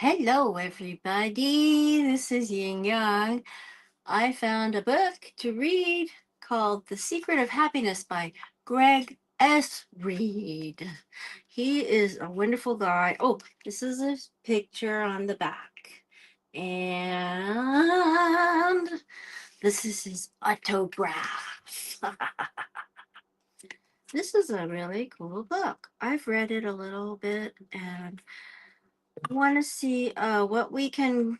Hello, everybody. This is Yin Yang. I found a book to read called The Secret of Happiness by Greg S. Reid. He is a wonderful guy. Oh, this is his picture on the back. And this is his autograph. This is a really cool book. I've read it a little bit and want to see what we can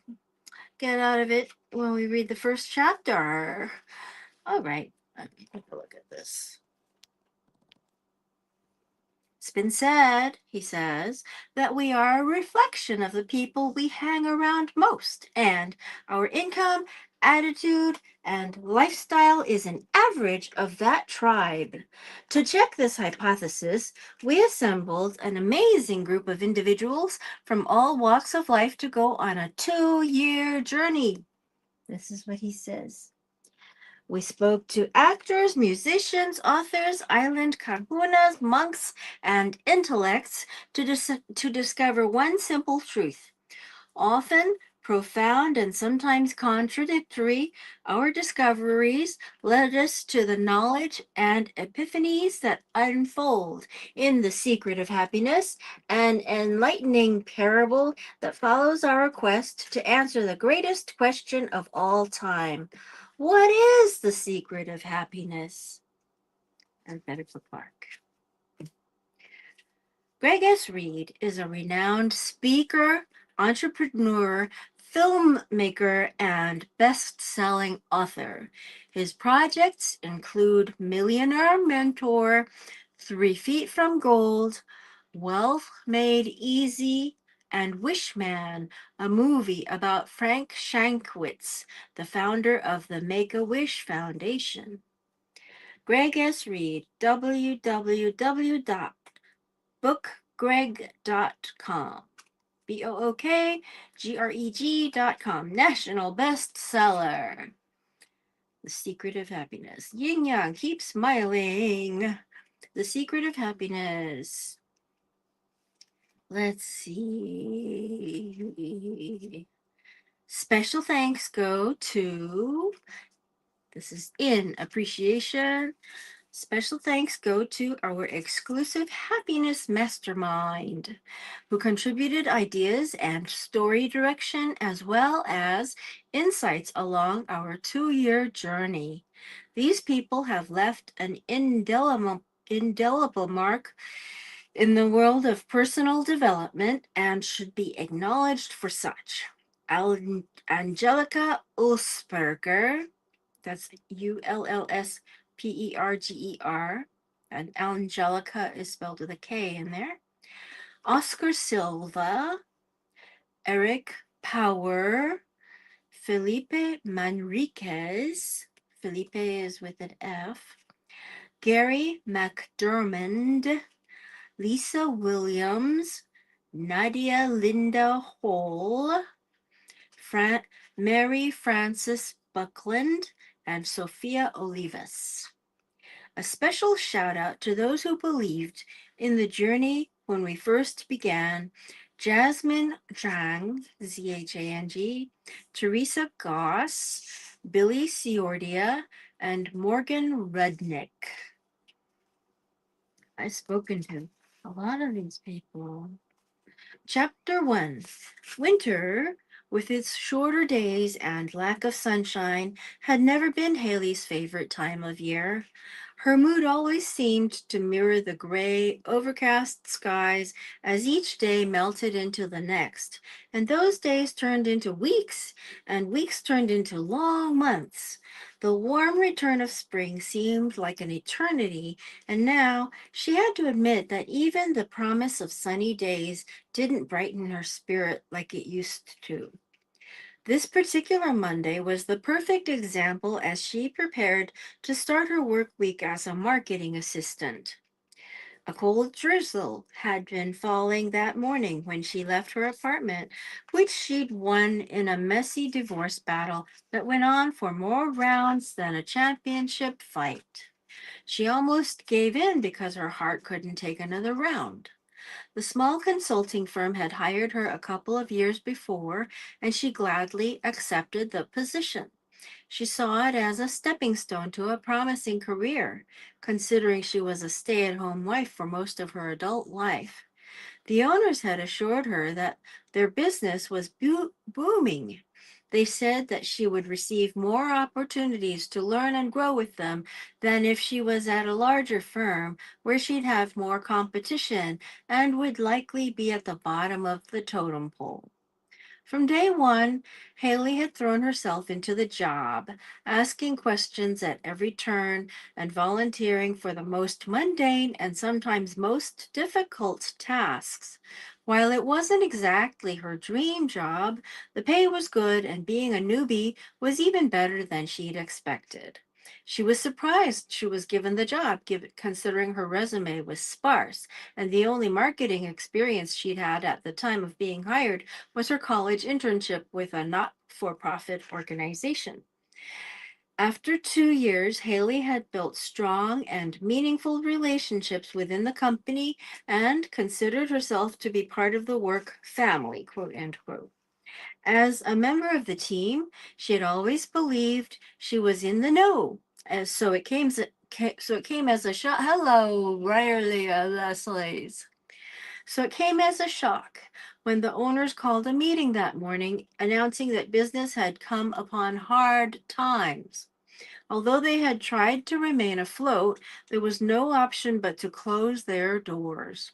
get out of it when we read the first chapter. All right, let me take a look at this. It's been said, he says, that we are a reflection of the people we hang around most, and our income, attitude, and lifestyle is an average of that tribe. To check this hypothesis, we assembled an amazing group of individuals from all walks of life to go on a 2-year journey. This is what he says. We spoke to actors, musicians, authors, island kahunas, monks, and intellects to discover one simple truth. Often profound and sometimes contradictory, our discoveries led us to the knowledge and epiphanies that unfold in The Secret of Happiness, an enlightening parable that follows our quest to answer the greatest question of all time. What is the secret of happiness? And better for Clark. Greg S. Reid is a renowned speaker, entrepreneur, filmmaker, and best-selling author. His projects include Millionaire Mentor, 3 Feet from Gold, Wealth Made Easy, and Wishman, a movie about Frank Shankwitz, the founder of the Make-A-Wish Foundation. Greg S. Reid, www.bookgreg.com. BOOKGREG.com. National bestseller. The Secret of Happiness. Yin Yang, keep smiling. The Secret of Happiness. Let's see. Special thanks go to, this is in appreciation. Special thanks go to our exclusive happiness mastermind, who contributed ideas and story direction as well as insights along our 2-year journey. These people have left an indelible mark in the world of personal development and should be acknowledged for such. Angelica Ulsperger, that's Ullsperger, and Angelica is spelled with a K in there. Oscar Silva, Eric Power, Felipe Manriquez, Felipe is with an F, Gary McDermott, Lisa Williams, Nadia Linda Hall, Mary Frances Buckland, and Sophia Olivas. A special shout out to those who believed in the journey when we first began: Jasmine Zhang, Zhang, Teresa Goss, Billy Ciordia, and Morgan Rudnick. I've spoken to a lot of these people. Chapter 1. Winter, with its shorter days and lack of sunshine, had never been Haley's favorite time of year. Her mood always seemed to mirror the gray, overcast skies as each day melted into the next, and those days turned into weeks, and weeks turned into long months. The warm return of spring seemed like an eternity, and now she had to admit that even the promise of sunny days didn't brighten her spirit like it used to. This particular Monday was the perfect example as she prepared to start her work week as a marketing assistant. A cold drizzle had been falling that morning when she left her apartment, which she'd won in a messy divorce battle that went on for more rounds than a championship fight. She almost gave in because her heart couldn't take another round. The small consulting firm had hired her a couple of years before, and she gladly accepted the position. She saw it as a stepping stone to a promising career, considering she was a stay at home wife for most of her adult life. The owners had assured her that their business was booming. They said that she would receive more opportunities to learn and grow with them than if she was at a larger firm where she'd have more competition and would likely be at the bottom of the totem pole. From day one, Haley had thrown herself into the job, asking questions at every turn and volunteering for the most mundane and sometimes most difficult tasks. While it wasn't exactly her dream job, the pay was good and being a newbie was even better than she'd expected. She was surprised she was given the job, considering her resume was sparse, and the only marketing experience she'd had at the time of being hired was her college internship with a not for profit organization. After 2 years, Haley had built strong and meaningful relationships within the company and considered herself to be part of the work family, quote unquote. As a member of the team, she had always believed she was in the know. As so it came as a shock. Hello, Riley Leslie's. So it came as a shock when the owners called a meeting that morning announcing that business had come upon hard times. Although they had tried to remain afloat, there was no option but to close their doors.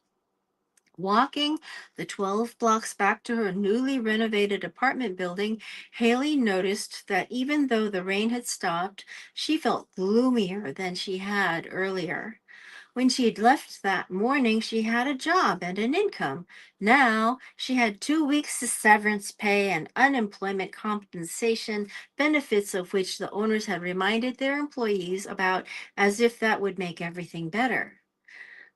Walking the 12 blocks back to her newly renovated apartment building, Haley noticed that even though the rain had stopped, she felt gloomier than she had earlier. When she had left that morning, she had a job and an income. Now she had 2 weeks of severance pay and unemployment compensation, benefits of which the owners had reminded their employees about as if that would make everything better.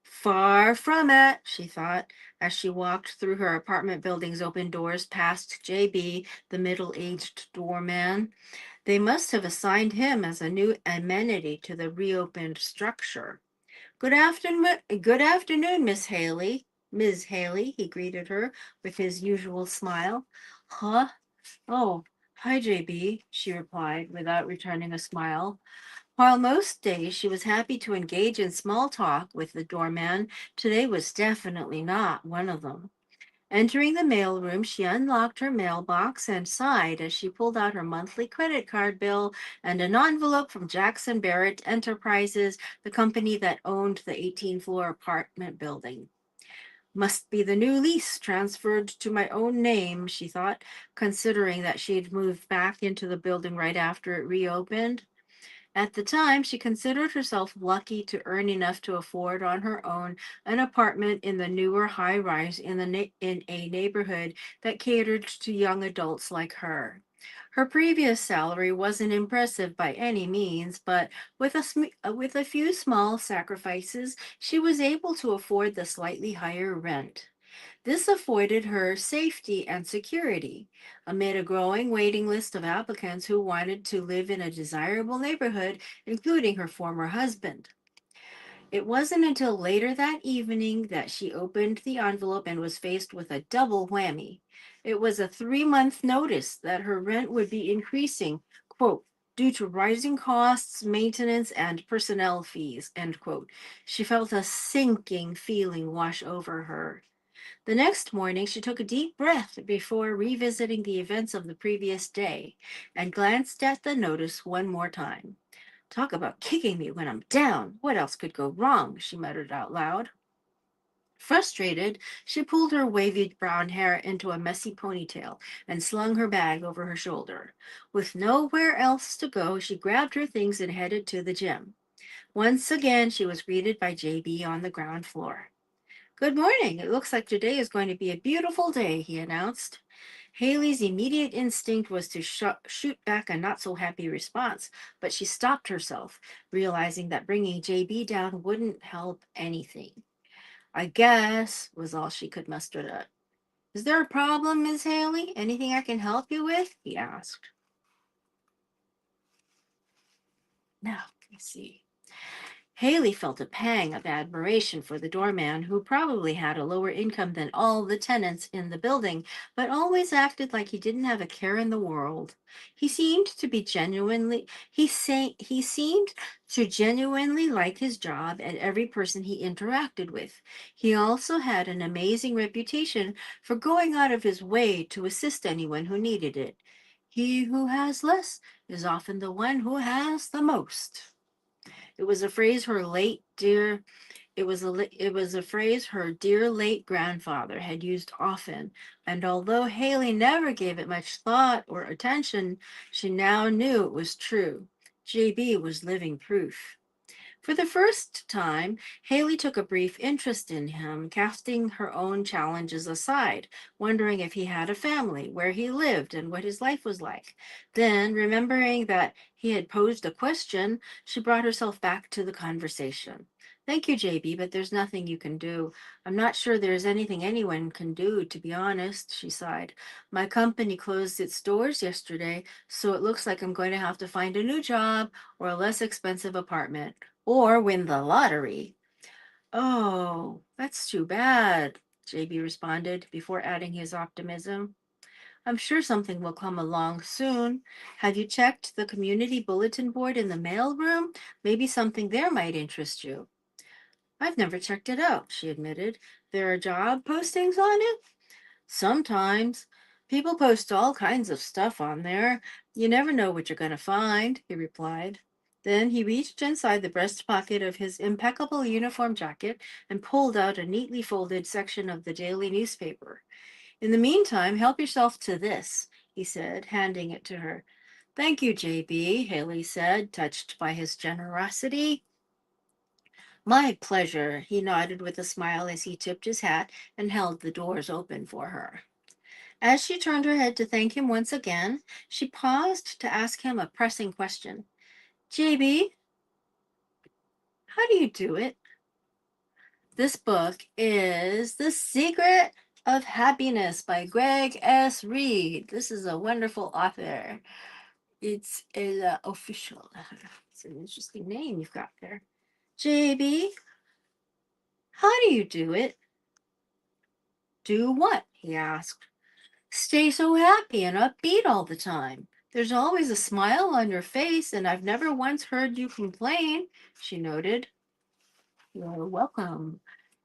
Far from it, she thought, as she walked through her apartment building's open doors past JB, the middle-aged doorman. They must have assigned him as a new amenity to the reopened structure. Good afternoon, Miss Haley. Ms. Haley, he greeted her with his usual smile. Huh? Oh, hi, JB, she replied without returning a smile. While most days she was happy to engage in small talk with the doorman, today was definitely not one of them. Entering the mailroom, she unlocked her mailbox and sighed as she pulled out her monthly credit card bill and an envelope from Jackson Barrett Enterprises, the company that owned the 18-floor apartment building. Must be the new lease transferred to my own name, she thought, considering that she had moved back into the building right after it reopened. At the time, she considered herself lucky to earn enough to afford on her own an apartment in the newer high rise in a neighborhood that catered to young adults like her. Her previous salary wasn't impressive by any means, but with a few small sacrifices, she was able to afford the slightly higher rent. This afforded her safety and security amid a growing waiting list of applicants who wanted to live in a desirable neighborhood, including her former husband. It wasn't until later that evening that she opened the envelope and was faced with a double whammy. It was a 3-month notice that her rent would be increasing, quote, due to rising costs, maintenance, and personnel fees, end quote. She felt a sinking feeling wash over her. The next morning, she took a deep breath before revisiting the events of the previous day and glanced at the notice one more time. Talk about kicking me when I'm down. What else could go wrong? She muttered out loud. Frustrated, she pulled her wavy brown hair into a messy ponytail and slung her bag over her shoulder. With nowhere else to go, she grabbed her things and headed to the gym. Once again, she was greeted by JB on the ground floor. Good morning. It looks like today is going to be a beautiful day, he announced. Haley's immediate instinct was to shoot back a not so happy response, but she stopped herself, realizing that bringing JB down wouldn't help anything. I guess, was all she could muster up. Is there a problem, Miss Haley? Anything I can help you with? He asked. Now, let me see. Haley felt a pang of admiration for the doorman, who probably had a lower income than all the tenants in the building, but always acted like he didn't have a care in the world. He seemed to genuinely like his job and every person he interacted with. He also had an amazing reputation for going out of his way to assist anyone who needed it. He who has less is often the one who has the most. It was a phrase her late dear it was a phrase her dear late grandfather had used often, and although Haley never gave it much thought or attention, she now knew it was true. JB was living proof. For the first time, Haley took a brief interest in him, casting her own challenges aside, wondering if he had a family, where he lived, and what his life was like. Then, remembering that he had posed a question, she brought herself back to the conversation. Thank you, JB, but there's nothing you can do. I'm not sure there's anything anyone can do, to be honest, she sighed. My company closed its doors yesterday, so it looks like I'm going to have to find a new job or a less expensive apartment or win the lottery. Oh, that's too bad, JB responded before adding his optimism. I'm sure something will come along soon. Have you checked the community bulletin board in the mail room? Maybe something there might interest you. I've never checked it out, she admitted. There are job postings on it? Sometimes. People post all kinds of stuff on there. You never know what you're going to find, he replied. Then he reached inside the breast pocket of his impeccable uniform jacket and pulled out a neatly folded section of the daily newspaper. In the meantime, help yourself to this, he said, handing it to her. Thank you, JB, Haley said, touched by his generosity. My pleasure, he nodded with a smile as he tipped his hat and held the doors open for her. As she turned her head to thank him once again, she paused to ask him a pressing question. JB, how do you do it? This book is The Secret of Happiness by Greg S. Reid. This is a wonderful author. It's official. It's an interesting name you've got there. JB, how do you do it? Do what? He asked. Stay so happy and upbeat all the time. There's always a smile on your face, and I've never once heard you complain, she noted. You're welcome.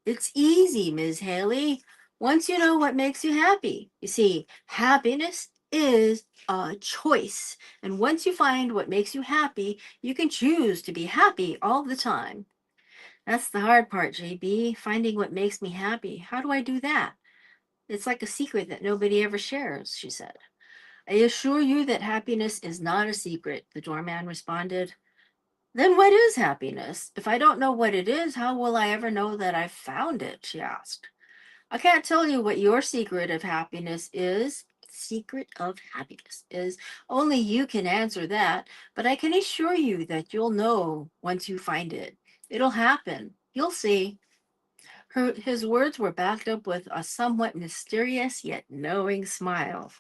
It's easy, Ms. Haley. Once you know what makes you happy. You see, happiness is a choice. And once you find what makes you happy, you can choose to be happy all the time. That's the hard part, JB, finding what makes me happy. How do I do that? It's like a secret that nobody ever shares, she said. I assure you that happiness is not a secret, the doorman responded. Then what is happiness? If I don't know what it is, how will I ever know that I've found it? She asked. I can't tell you what your secret of happiness is. Secret of happiness is. Only you can answer that, but I can assure you that you'll know once you find it. It'll happen. You'll see. His words were backed up with a somewhat mysterious yet knowing smile.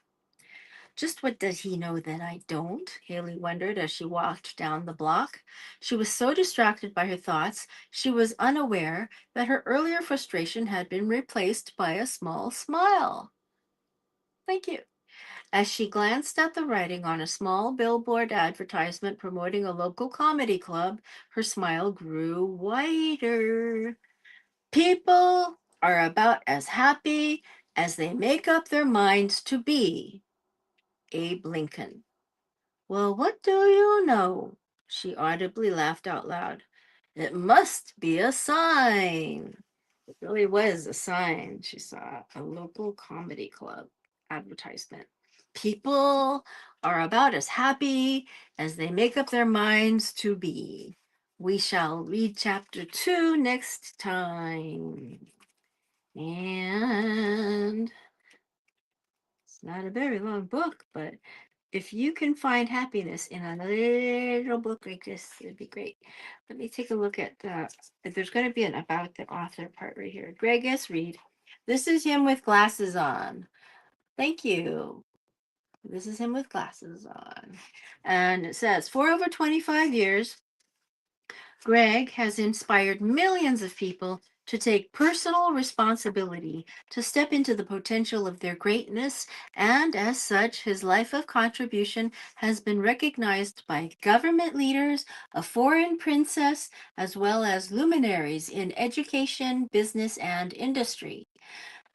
Just what does he know that I don't? Haley wondered as she walked down the block. She was so distracted by her thoughts, she was unaware that her earlier frustration had been replaced by a small smile. Thank you. As she glanced at the writing on a small billboard advertisement promoting a local comedy club, her smile grew wider. People are about as happy as they make up their minds to be. Abe Lincoln. Well, what do you know? She audibly laughed out loud. It must be a sign. It really was a sign. She saw a local comedy club advertisement. People are about as happy as they make up their minds to be. We shall read chapter 2 next time. And it's not a very long book, but if you can find happiness in a little book like this, it'd be great. Let me take a look at there's going to be an about the author part right here. Greg S. Reid. This is him with glasses on. Thank you. This is him with glasses on. And it says, for over 25 years, Greg has inspired millions of people to take personal responsibility, to step into the potential of their greatness, and as such, his life of contribution has been recognized by government leaders, a foreign princess, as well as luminaries in education, business, and industry.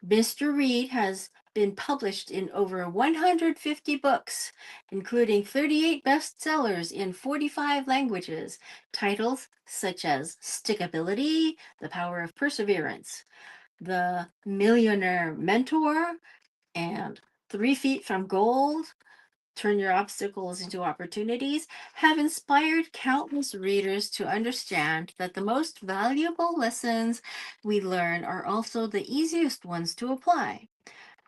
Mr. Reid has been published in over 150 books, including 38 bestsellers in 45 languages, titles such as Stickability, The Power of Perseverance, The Millionaire Mentor, and 3 Feet from Gold, Turn Your Obstacles into Opportunities, have inspired countless readers to understand that the most valuable lessons we learn are also the easiest ones to apply.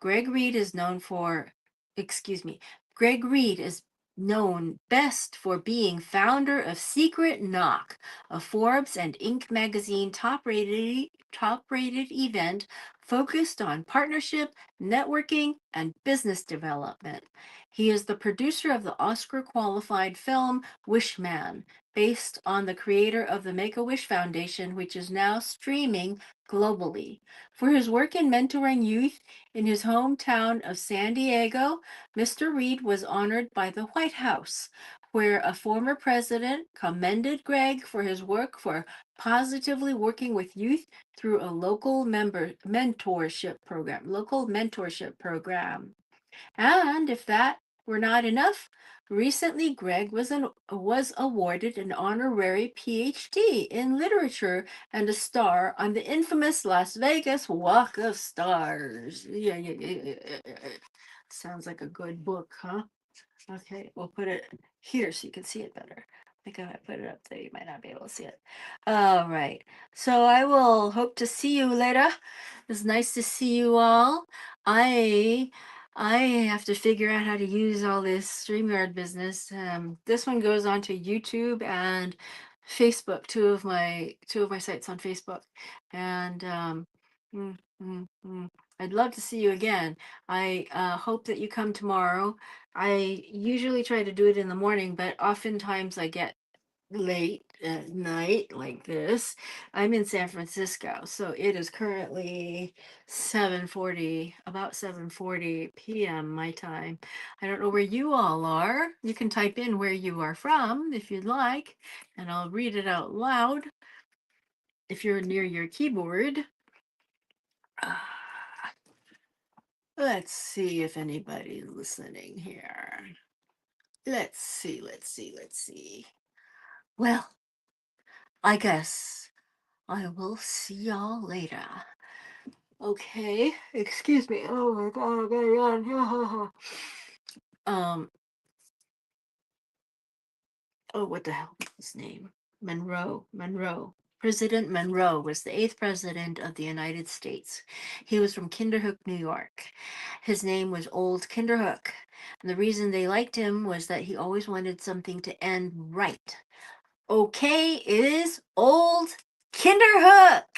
Greg Reid is known for, excuse me, Greg Reid is known best for being founder of Secret Knock, a Forbes and Inc. magazine top rated event focused on partnership, networking, and business development. He is the producer of the Oscar qualified film Wishman, based on the creator of the Make a Wish Foundation, which is now streaming globally. For his work in mentoring youth in his hometown of San Diego, Mr. Reid was honored by the White House, where a former president commended Greg for his work for positively working with youth through a local mentorship program. And if that were not enough, recently Greg was awarded an honorary PhD in literature and a star on the infamous Las Vegas Walk of Stars. Yeah. Sounds like a good book, huh? Okay, we'll put it here so you can see it better. I think I might put it up there. You might not be able to see it. All right. So I will hope to see you later. It's nice to see you all. I I have to figure out how to use all this StreamYard business. This one goes on to YouTube and Facebook, two of my sites on Facebook. And mm, mm, mm. I'd love to see you again. I hope that you come tomorrow. I usually try to do it in the morning, but oftentimes I get late at night like this. I'm in San Francisco, so it is currently 7:40, about 7:40 p.m. my time. I don't know where you all are. You can type in where you are from if you'd like, and I'll read it out loud if you're near your keyboard. Ah, let's see if anybody's listening here. Let's see. Well, I guess I will see y'all later. Okay, excuse me. Oh my god, I got to yawn. Oh, what the hell was his name? Monroe. President Monroe was the eighth president of the United States. He was from Kinderhook, New York. His name was Old Kinderhook. And the reason they liked him was that he always wanted something to end right. Okay, it is Old Kinderhook.